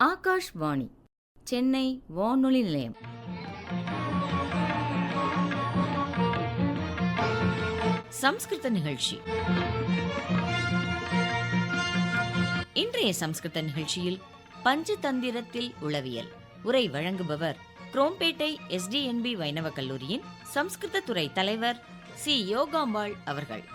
ஆகாஷ்வாணி சென்னை வானொலி நிலையம். சம்ஸ்கிருத நிகழ்ச்சி. இன்றைய சம்ஸ்கிருத நிகழ்ச்சியில் பஞ்சதந்திரத்தில் உளவியல் உரை வழங்குபவர் குரோம்பேட்டை SDNB வைணவ கல்லூரியின் சம்ஸ்கிருத துறை தலைவர் சி. யோகாம்பாள் அவர்கள்.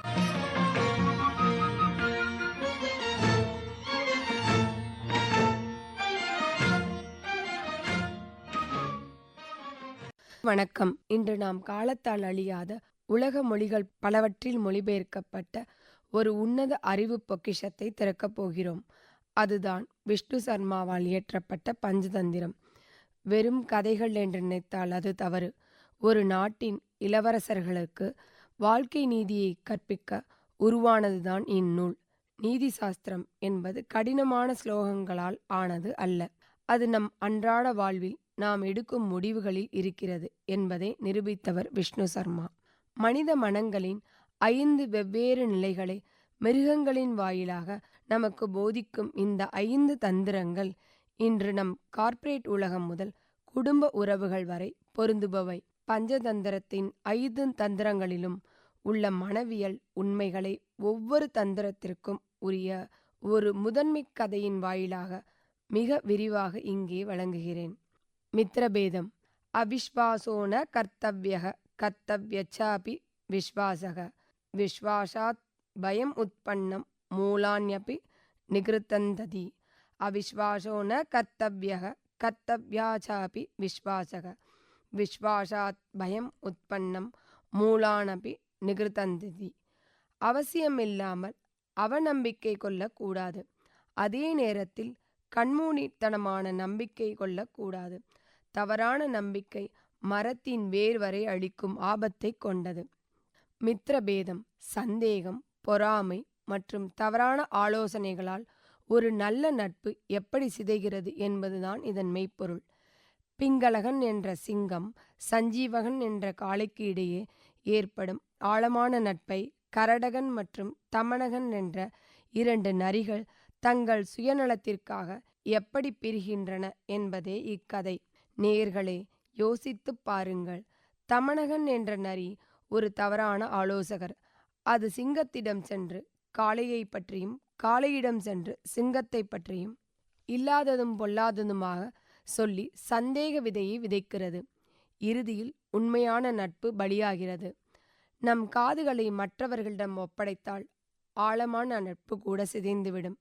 வணக்கம். இன்று நாம் காலத்தால் அழியாத உலக மொழிகள் பலவற்றில் மொழிபெயர்க்கப்பட்ட ஒரு உன்னத அறிவு பொக்கிஷத்தை திறக்கப் போகிறோம். அதுதான் விஷ்ணு சர்மாவால் இயற்றப்பட்ட பஞ்சதந்திரம். வெறும் கதைகள் என்று நினைத்தால் அது தவறு. ஒரு நாட்டின் இளவரசர்களுக்கு வாழ்க்கை நீதியை கற்பிக்க உருவானதுதான் இந்நூல். நீதி சாஸ்திரம் என்பது கடினமான ஸ்லோகங்களால் ஆனது அல்ல. அது நம் அன்றாட வாழ்வில் நாம் எடுக்கும் முடிவுகளில் இருக்கிறது என்பதை நிரூபித்தவர் விஷ்ணு சர்மா. மனித மனங்களின் 5 வெவ்வேறு நிலைகளை மிருகங்களின் வாயிலாக நமக்கு போதிக்கும் இந்த 5 தந்திரங்கள் இன்று நம் கார்ப்பரேட் உலகம் முதல் குடும்ப உறவுகள் வரை பொருந்துபவை. பஞ்சதந்திரத்தின் 5 தந்திரங்களிலும் உள்ள மனவியல் உண்மைகளை ஒவ்வொரு தந்திரத்திற்கும் உரிய ஒரு முதன்மை கதையின் வாயிலாக மிக விரிவாக இங்கே வழங்குகிறேன். மித்ரபேதம். அவிஸ்வாசோன கர்த்தவ்யக கர்த்தவ்யச்சாபி விஸ்வாசக விஸ்வாசாத் பயம் உத்பன்னம் மூலான்யபி நிகிருத்தந்ததி. அவிஸ்வாசோன கர்த்தவ்யக கர்த்தவ்யாச்சாபி விஸ்வாசக விஸ்வாசாத் பயம் உத்பன்னம் மூலானபி நிகிருத்தந்ததி. அவசியமில்லாமல் அவநம்பிக்கை கொள்ளக்கூடாது. அதே நேரத்தில் கண்மூடித்தனமான நம்பிக்கை கொள்ளக்கூடாது. தவறான நம்பிக்கை மரத்தின் வேர் வரை அளிக்கும் ஆபத்தை கொண்டது. மித்ரபேதம். சந்தேகம், பொறாமை மற்றும் தவறான ஆலோசனைகளால் ஒரு நல்ல நட்பு எப்படி சிதைகிறது என்பதுதான் இதன் மெய்ப்பொருள். பிங்களகன் என்ற சிங்கம், சஞ்சீவகன் என்ற காளைக்கு இடையே ஏற்படும் ஆழமான நட்பை கரடகன் மற்றும் தமனகன் என்ற 2 நரிகள் தங்கள் சுயநலத்திற்காக எப்படி பிரிகின்றன என்பதே இக்கதை. நேயர்களே, யோசித்துப் பாருங்கள். தமனகன் என்ற நரி ஒரு தவறான ஆலோசகர். அது சிங்கத்திடம் சென்று காளையை பற்றியும் காளையிடம் சென்று சிங்கத்தை பற்றியும் இல்லாததும் பொல்லாததுமாக சொல்லி சந்தேக விதையை விதைக்கிறது. இறுதியில் உண்மையான நட்பு பலியாகிறது. நம் காதுகளை மற்றவர்களிடம் ஒப்படைத்தால் ஆழமான நட்பு கூட சிதைந்துவிடும்.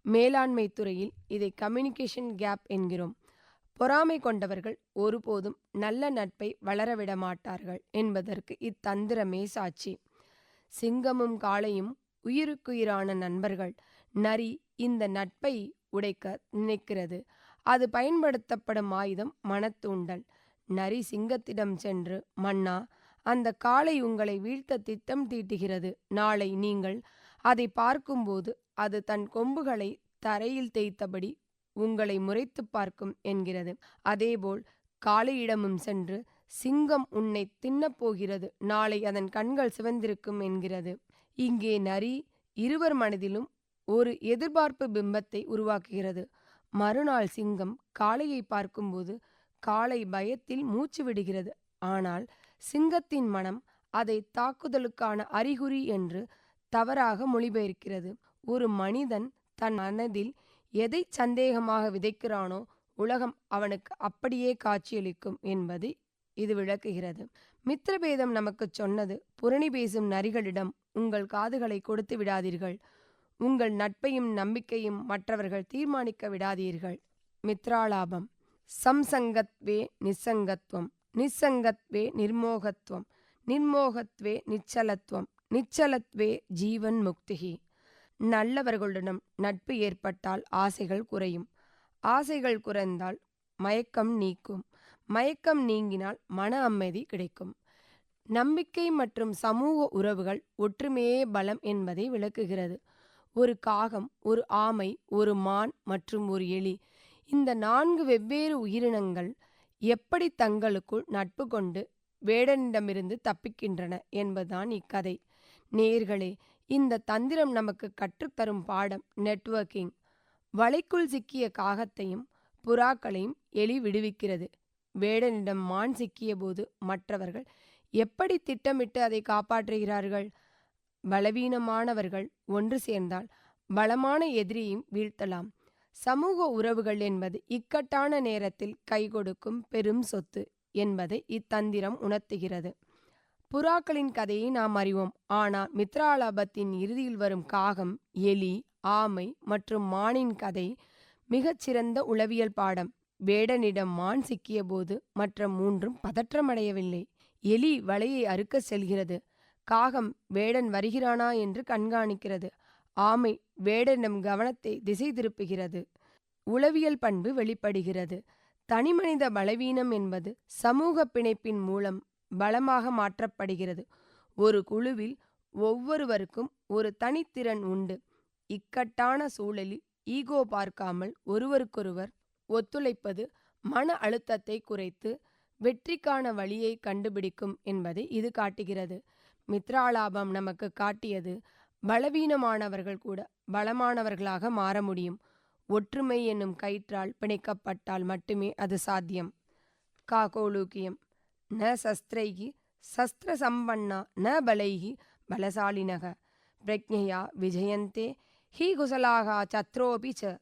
மேலாண்மை துறையில் இதை கம்யூனிகேஷன் கேப் என்கிறோம். பொறாமை கொண்டவர்கள் ஒருபோதும் நல்ல நட்பை வளரவிட மாட்டார்கள் என்பதற்கு இத்தந்திரமே சாட்சி. சிங்கமும் காளையும் உயிருக்குயிரான நண்பர்கள். நரி இந்த நட்பை உடைக்க நினைக்கிறது. அது பயன்படுத்தப்படும் ஆயுதம் மனத்தூண்டல். நரி சிங்கத்திடம் சென்று, மன்னா, அந்த காளை உங்களை வீழ்த்த திட்டம் தீட்டுகிறது. நாளை நீங்கள் அதை பார்க்கும்போது அது தன் கொம்புகளை தரையில் தேய்த்தபடி உங்களை முறைத்து பார்க்கும் என்கிறது. அதேபோல் காளையிடமும் சென்று, சிங்கம் உன்னை தின்னப்போகிறது, நாளை அதன் கண்கள் சிவந்திருக்கும் என்கிறது. இங்கே நரி இருவர் மனதிலும் ஒரு எதிர்பார்ப்பு பிம்பத்தை உருவாக்குகிறது. மறுநாள் சிங்கம் காளையை பார்க்கும்போது காளை பயத்தில் மூச்சு விடுகிறது. ஆனால் சிங்கத்தின் மனம் அதை தாக்குதலுக்கான அறிகுறி என்று தவறாக மொழிபெயர்க்கிறது. ஒரு மனிதன் தன் மனதில் எதை சந்தேகமாக விதைக்கிறானோ உலகம் அவனுக்கு அப்படியே காட்சியளிக்கும் என்பது இது விளக்குகிறது. மித்ரபேதம் நமக்கு சொன்னது, புரணி பேசும் நரிகளிடம் உங்கள் காதுகளை கொடுத்து விடாதீர்கள். உங்கள் நட்பையும் நம்பிக்கையும் மற்றவர்கள் தீர்மானிக்க விடாதீர்கள். மித்ராலாபம். சம்சங்கத்வே நிசங்கத்வம், நிசங்கத்வே நிர்மோகத்வம், நிர்மோகத்வே நிச்சலத்வம், நிச்சலத்வே ஜீவன் முக்திகி. நல்லவர்களுடன் நட்பு ஏற்பட்டால் ஆசைகள் குறையும். ஆசைகள் குறைந்தால் மயக்கம் நீக்கும். மயக்கம் நீங்கினால் மன அமைதி கிடைக்கும். நம்பிக்கை மற்றும் சமூக உறவுகள் ஒற்றுமையே பலம் என்பதை விளக்குகிறது. ஒரு காகம், ஒரு ஆமை, ஒரு மான் மற்றும் ஒரு எலி, இந்த 4 வெவ்வேறு உயிரினங்கள் எப்படி தங்களுக்குள் நட்பு கொண்டு வேடனிடமிருந்து தப்பிக்கின்றன என்பதுதான் இக்கதை. நேயர்களே, இந்த தந்திரம் நமக்கு கற்றுத்தரும் பாடம் நெட்வொர்க்கிங். வலைக்குள் சிக்கிய காகத்தையும் புறாக்களையும் எலி விடுவிக்கிறது. வேடனிடம் மான் சிக்கிய போது மற்றவர்கள் எப்படி திட்டமிட்டு அதை காப்பாற்றுகிறார்கள்? பலவீனமானவர்கள் ஒன்று சேர்ந்தால் பலமான எதிரியையும் வீழ்த்தலாம். சமூக உறவுகள் என்பது இக்கட்டான நேரத்தில் கை கொடுக்கும் பெரும் சொத்து என்பதை இத்தந்திரம் உணர்த்துகிறது. புறாக்களின் கதையை நாம் அறிவோம். ஆனால் மித்ராலாபத்தின் இறுதியில் வரும் காகம், எலி, ஆமை மற்றும் மானின் கதை மிகச்சிறந்த உளவியல் பாடம். வேடனிடம் மான் சிக்கிய போது மற்ற மூன்றும் பதற்றமடையவில்லை. எலி வலையை அறுக்க செல்கிறது. காகம் வேடன் வருகிறானா என்று கண்காணிக்கிறது. ஆமை வேடனிடம் கவனத்தை திசை திருப்புகிறது. உளவியல் பண்பு வெளிப்படுகிறது. தனிமனித பலவீனம் என்பது சமூக பிணைப்பின் மூலம் பலமாக மாற்றப்படுகிறது. ஒரு குழுவில் ஒவ்வொருவருக்கும் ஒரு தனித்திறன் உண்டு. இக்கட்டான சூழலில் ஈகோ பார்க்காமல் ஒருவருக்கொருவர் ஒத்துழைப்பது மன அழுத்தத்தை குறைத்து வெற்றிக்கான வழியை கண்டுபிடிக்கும் என்பதை இது காட்டுகிறது. மித்ராலாபம் நமக்கு காட்டியது பலவீனமானவர்கள் கூட பலமானவர்களாக மாற முடியும். ஒற்றுமை என்னும் கயிற்றால் பிணைக்கப்பட்டால் மட்டுமே அது சாத்தியம். காகோலூக்கியம். ந சஸ்திரைகி சஸ்திர சம்பன்னா ந பலைகி பலசாலினக பிரக்ஞயா விஜயந்தே ஹி குசலாக சத்ரோபி ச.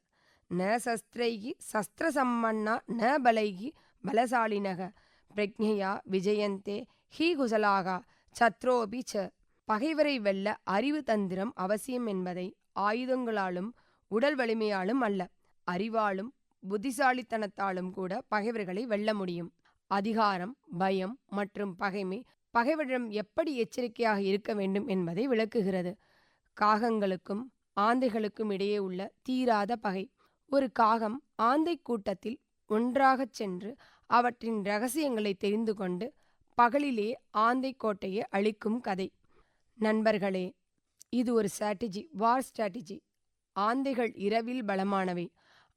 ந சஸ்திரைகி சஸ்திர சம்பன்னா ந பலைகி பலசாலினக பிரக்ஞயா விஜயந்தே ஹி குசலாக சத்ரோபி ச. பகைவரை வெல்ல அறிவு தந்திரம் அவசியம் என்பதை ஆயுதங்களாலும் உடல் வலிமையாலும் அல்ல, அறிவாலும் புத்திசாலித்தனத்தாலும் கூட பகைவர்களை வெல்ல முடியும். அதிகாரம், பயம் மற்றும் பகைமை பகைவரிடம் எப்படி எச்சரிக்கையாக இருக்க வேண்டும் என்பதை விளக்குகிறது. காகங்களுக்கும் ஆந்தைகளுக்கும் இடையே உள்ள தீராத பகை. ஒரு காகம் ஆந்தை கூட்டத்தில் ஒன்றாகச் சென்று அவற்றின் இரகசியங்களை தெரிந்து கொண்டு பகலிலே ஆந்தை கோட்டையை அழிக்கும் கதை. நண்பர்களே, இது ஒரு ஸ்ட்ராட்டஜி, வார் ஸ்ட்ராட்டஜி. ஆந்தைகள் இரவில் பலமானவை,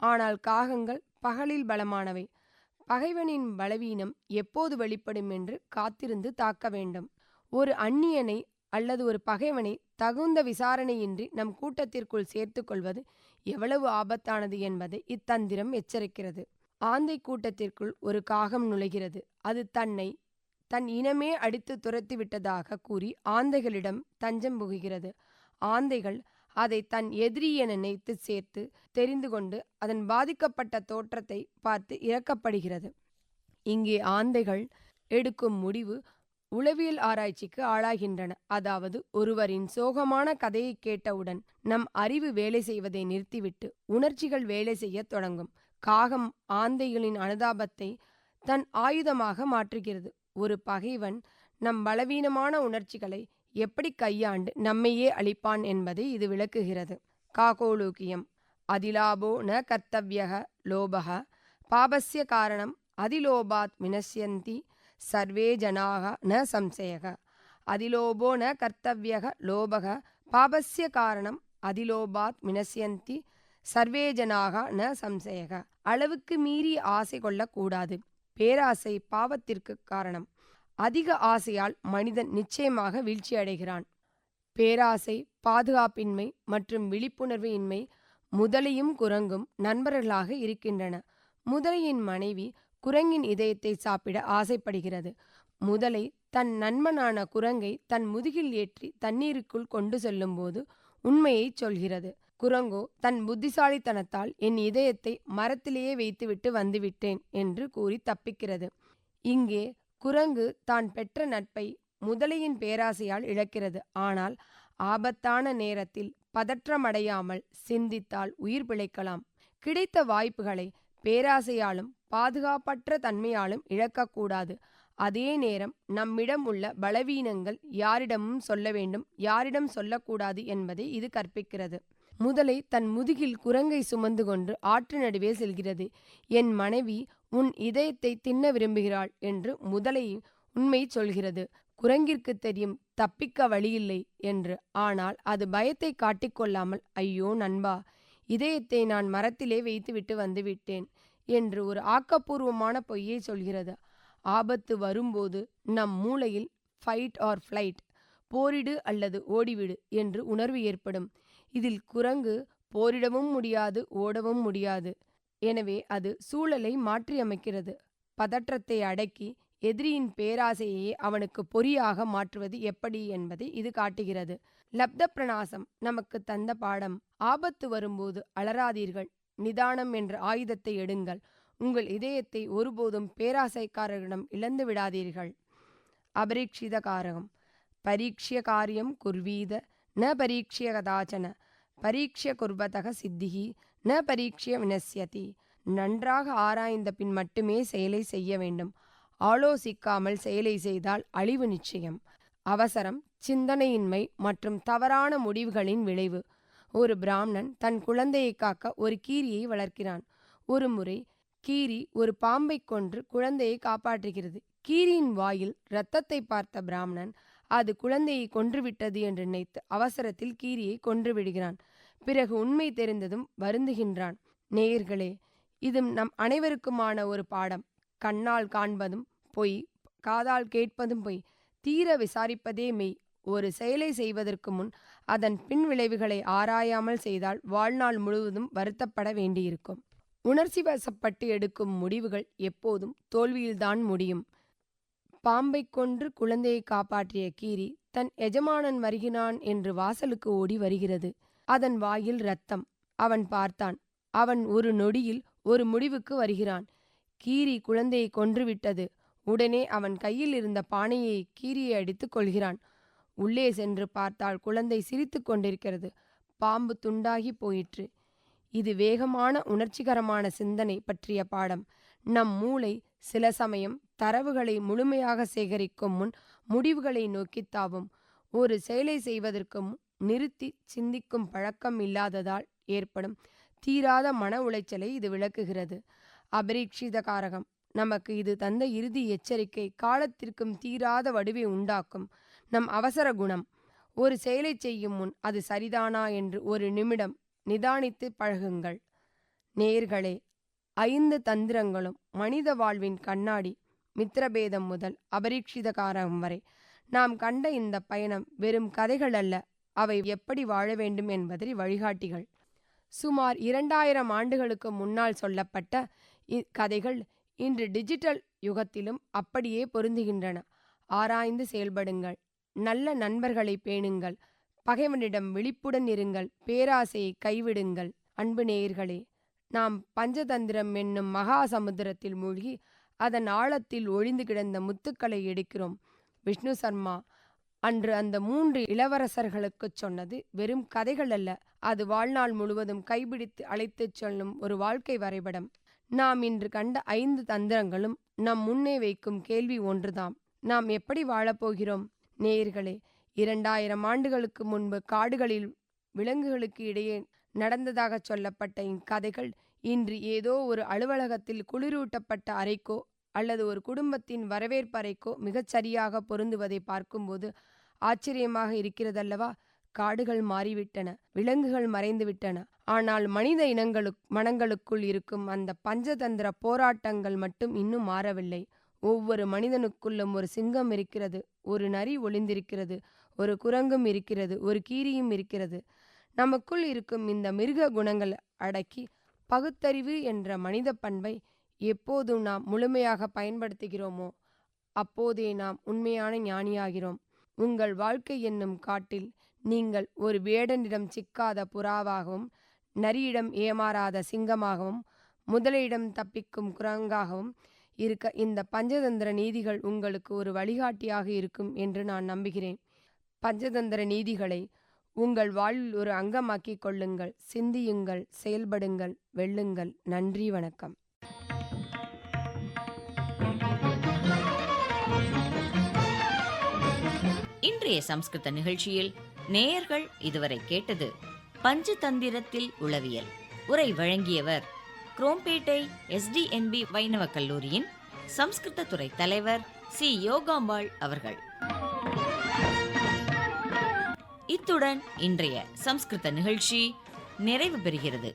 ஆனால் காகங்கள் பகலில் பலமானவை. பகைவனின் பலவீனம் எப்போது வெளிப்படும் என்று காத்திருந்து தாக்க வேண்டும். ஒரு அந்நியனை அல்லது ஒரு பகைவனை தகுந்த விசாரணையின்றி நம் கூட்டத்திற்குள் சேர்த்து கொள்வது எவ்வளவு ஆபத்தானது என்பதை இத்தந்திரம் எச்சரிக்கிறது. ஆந்தை கூட்டத்திற்குள் ஒரு காகம் நுழைகிறது. அது தன் இனமே அடித்து துரத்தி விட்டதாக கூறி ஆந்தைகளிடம் தஞ்சம் புகுகிறது. ஆந்தைகள் அதை தன் எதிரி என நினைத்து சேர்த்து தெரிந்து கொண்டு அதன் பாதிக்கப்பட்ட தோற்றத்தை பார்த்து இரக்கப்படுகிறது. இங்கே ஆந்தைகள் எடுக்கும் முடிவு உளவியல் ஆராய்ச்சிக்கு ஆளாகின்றன. அதாவது, ஒருவரின் சோகமான கதையை கேட்டவுடன் நம் அறிவு வேலை செய்வதை நிறுத்திவிட்டு உணர்ச்சிகள் வேலை செய்ய தொடங்கும். காகம் ஆந்தைகளின் அனுதாபத்தை தன் ஆயுதமாக மாற்றுகிறது. ஒரு பகைவன் நம் பலவீனமான உணர்ச்சிகளை எப்படி கையாண்டு நம்மையே அழிப்பான் என்பதை இது விளக்குகிறது. காகோலூக்கியம். அதிலாபோ ந கர்த்தவ்யக லோபக பாபஸ்ய காரணம் அதிலோபாத் வினஷ்யந்தி சர்வே ஜனாக ந சம்சயக. அதிலோபோ ந கர்த்தவ்யக லோபக பாபஸ்ய காரணம் அதிலோபாத் வினஷ்யந்தி சர்வே ஜனாக ந சம்சயக. அளவுக்கு மீறி ஆசை கொள்ளக்கூடாது. பேராசை பாவத்திற்கு காரணம். அதிக ஆசையால் மனிதன் நிச்சயமாக வீழ்ச்சியடைகிறான். பேராசை, பாதுகாப்பின்மை மற்றும் விழிப்புணர்வு இன்மை முதலையும் குரங்கும் நண்பர்களாக இருக்கின்றன. முதலையின் மனைவி குரங்கின் இதயத்தை சாப்பிட ஆசைப்படுகிறது. முதலை தன் நண்பனான குரங்கை தன் முதுகில் ஏற்றி தண்ணீருக்குள் கொண்டு செல்லும்போது உண்மையை சொல்கிறது. குரங்கோ தன் புத்திசாலித்தனத்தால் என் இதயத்தை மரத்திலேயே வைத்துவிட்டு வந்துவிட்டேன் என்று கூறி தப்பிக்கிறது. இங்கே குரங்கு தான் பெற்ற நட்பை முதலையின் பேராசையால் இழக்கிறது. ஆனால் ஆபத்தான நேரத்தில் பதற்றமடையாமல் சிந்தித்தால் உயிர் பிழைக்கலாம். கிடைத்த வாய்ப்புகளை பேராசையாலும் பாதுகாப்பற்ற தன்மையாலும் இழக்கக்கூடாது. அதே நேரம் நம்மிடம் உள்ள பலவீனங்கள் யாரிடமும் சொல்ல வேண்டும், யாரிடம் சொல்லக்கூடாது என்பதை இது கற்பிக்கிறது. முதலை தன் முதுகில் குரங்கை சுமந்து கொண்டு ஆற்று நடுவே செல்கிறது. என் மனைவி உன் இதயத்தை தின்ன விரும்புகிறாள் என்று முதலை உண்மை சொல்கிறது. குரங்கிற்கு தெரியும் தப்பிக்க வழியில்லை என்று. ஆனால் அது பயத்தை காட்டிக்கொள்ளாமல், ஐயோ நண்பா, இதயத்தை நான் மரத்திலே வைத்துவிட்டு வந்துவிட்டேன் என்று ஒரு ஆக்கப்பூர்வமான பொய்யை சொல்கிறது. ஆபத்து வரும்போது நம் மூளையில் ஃபைட் ஆர் ஃப்ளைட், போரிடு அல்லது ஓடிவிடு என்று உணர்வு ஏற்படும். இதில் குரங்கு போரிடவும் முடியாது, ஓடவும் முடியாது. எனவே அது சூழலை மாற்றியமைக்கிறது. பதற்றத்தை அடக்கி எதிரியின் பேராசையை அவனுக்கு பொறியாக மாற்றுவது எப்படி என்பதை இது காட்டுகிறது. லப்த பிரணாசம் நமக்கு தந்த பாடம். ஆபத்து வரும்போது அலறாதீர்கள், நிதானம் என்ற ஆயுதத்தை எடுங்கள். உங்கள் இதயத்தை ஒருபோதும் பேராசைக்காரர்களிடம் இழந்து விடாதீர்கள். அபரீட்சித காரகம். பரீட்சிய காரியம் குர்வீத ந பரீட்சிய கதாச்சன பரீட்சிய குர்வதக சித்திகி ந பரீட்சிய வினஸ்யதி. நன்றாக ஆராய்ந்த பின் மட்டுமே செயலை செய்ய வேண்டும். ஆலோசிக்காமல் செயலை செய்தால் அழிவு நிச்சயம். அவசரம், சிந்தனையின்மை மற்றும் தவறான முடிவுகளின் விளைவு. ஒரு பிராமணன் தன் குழந்தையை காக்க ஒரு கீரியை வளர்க்கிறான். ஒரு முறை கீரி ஒரு பாம்பை கொன்று குழந்தையை காப்பாற்றுகிறது. கீரியின் வாயில் இரத்தத்தை பார்த்த பிராமணன் அது குழந்தையை கொன்றுவிட்டது என்று நினைத்து அவசரத்தில் கீரியை கொன்று விடுகிறான். பிறகு உண்மை தெரிந்ததும் வருந்துகின்றான். நேயர்களே, இது நம் அனைவருக்குமான ஒரு பாடம். கண்ணால் காண்பதும் பொய், காதால் கேட்பதும் பொய், தீர விசாரிப்பதே மெய். ஒரு செயலை செய்வதற்கு முன் அதன் பின் விளைவுகளை ஆராயாமல் செய்தால் வாழ்நாள் முழுவதும் வருத்தப்பட வேண்டியிருக்கும். உணர்ச்சி வசப்பட்டு எடுக்கும் முடிவுகள் எப்போதும் தோல்வியில்தான் முடியும். பாம்பை கொன்று குழந்தையை காப்பாற்றிய கீரி தன் எஜமானன் வருகிறான் என்று வாசலுக்கு ஓடி வருகிறது. அதன் வாயில் இரத்தம். அவன் பார்த்தான். அவன் ஒரு நொடியில் ஒரு முடிவுக்கு வருகிறான். கீரி குழந்தையை கொன்றுவிட்டது. உடனே அவன் கையில் இருந்த பானையை கீரியை அடித்துக் கொள்கிறான். உள்ளே சென்று பார்த்தால் குழந்தை சிரித்து கொண்டிருக்கிறது. பாம்பு துண்டாகி போயிற்று. இது வேகமான உணர்ச்சிகரமான சிந்தனை பற்றிய பாடம். நம் மூளை சில சமயம் தரவுகளை முழுமையாக சேகரிக்கும் முன் முடிவுகளை நோக்கி தாவும். ஒரு செயலை செய்வதற்கு நிறுத்தி சிந்திக்கும் பழக்கம் இல்லாததால் ஏற்படும் தீராத மன உளைச்சலை இது விளக்குகிறது. அபரீட்சித காரகம். நமக்கு இது தந்த இறுதி எச்சரிக்கை காலத்திற்கும் தீராத வடுவை உண்டாக்கும். நம் அவசர குணம். ஒரு செயலை செய்யும் முன் அது சரிதானா என்று ஒரு நிமிடம் நிதானித்து பழகுங்கள். நேயர்களே, 5 தந்திரங்களும் மனித வாழ்வின் கண்ணாடி. மித்திரபேதம் முதல் அபரீட்சித காரகம் வரை நாம் கண்ட இந்த பயணம் வெறும் கதைகள் அல்ல, அவை எப்படி வாழ வேண்டும் என்பதை வழிகாட்டிகள். சுமார் 2000 ஆண்டுகளுக்கு முன்னால் சொல்லப்பட்ட கதைகள் இன்று டிஜிட்டல் யுகத்திலும் அப்படியே பொருந்துகின்றன. ஆராய்ந்து செயல்படுங்கள். நல்ல நண்பர்களை பேணுங்கள். பகைவனிடம் விழிப்புடன் இருங்கள். பேராசையை கைவிடுங்கள். அன்பு நேயர்களே, நாம் பஞ்சதந்திரம் என்னும் மகா சமுத்திரத்தில் மூழ்கி அதன் ஆழத்தில் ஒழிந்து கிடந்த முத்துக்களை எடுக்கிறோம். விஷ்ணு சர்மா அன்று அந்த 3 இளவரசர்களுக்குச் சொன்னது வெறும் கதைகள் அல்ல, அது வாழ்நாள் முழுவதும் கைபிடித்து அழைத்துச் செல்லும் ஒரு வாழ்க்கை வரைபடம். நாம் இன்று கண்ட 5 தந்திரங்களும் நம் முன்னே வைக்கும் கேள்வி ஒன்றுதான்: நாம் எப்படி வாழப்போகிறோம்? நேயர்களே, 2000 ஆண்டுகளுக்கு முன்பு காடுகளில் விலங்குகளுக்கு இடையே நடந்ததாக சொல்லப்பட்ட இக்கதைகள் இன்று ஏதோ ஒரு அலுவலகத்தில் குளிரூட்டப்பட்ட அறைக்கோ அல்லது ஒரு குடும்பத்தின் வரவேற்பறைக்கோ மிகச்சரியாக பொருந்துவதை பார்க்கும்போது ஆச்சரியமாக இருக்கிறதல்லவா? காடுகள் மாறிவிட்டன, விலங்குகள் மறைந்துவிட்டன, ஆனால் மனித மனங்களுக்குள் இருக்கும் அந்த பஞ்சதந்திர போராட்டங்கள் மட்டும் இன்னும் மாறவில்லை. ஒவ்வொரு மனிதனுக்குள்ளும் ஒரு சிங்கம் இருக்கிறது, ஒரு நரி ஒளிந்திருக்கிறது, ஒரு குரங்கும் இருக்கிறது, ஒரு கீரியும் இருக்கிறது. நமக்குள் இருக்கும் இந்த மிருக குணங்கள் அடக்கி பகுத்தறிவு என்ற மனித பண்பை எப்போதும் நாம் முழுமையாக பயன்படுத்துகிறோமோ அப்போதே நாம் உண்மையான ஞானியாகிறோம். உங்கள் வாழ்க்கை என்னும் காட்டில் நீங்கள் ஒரு வேடனிடம் சிக்காத புறாவாகவும், நரியிடம் ஏமாறாத சிங்கமாகவும், முதலையிடம் தப்பிக்கும் குரங்காகவும் இருக்க இந்த பஞ்சதந்திர நீதிகள் உங்களுக்கு ஒரு வழிகாட்டியாக இருக்கும் என்று நான் நம்புகிறேன். பஞ்சதந்திர நீதிகளை உங்கள் வாழ்வில் ஒரு அங்கமாக்கிக் கொள்ளுங்கள். சிந்தியுங்கள், செயல்படுங்கள், வெல்லுங்கள். நன்றி, வணக்கம். இன்றைய சம்ஸ்கிருத நிகழ்ச்சியில் நேயர்கள் இதுவரை கேட்டது பஞ்சதந்திரத்தில் உளவியல். உரை வழங்கியவர் குரோம்பேட்டை SDNB வைணவ கல்லூரியின் சம்ஸ்கிருத துறை தலைவர் சி. யோகாம்பாள் அவர்கள். இத்துடன் இன்றைய சம்ஸ்கிருத நிகழ்ச்சி நிறைவு பெறுகிறது.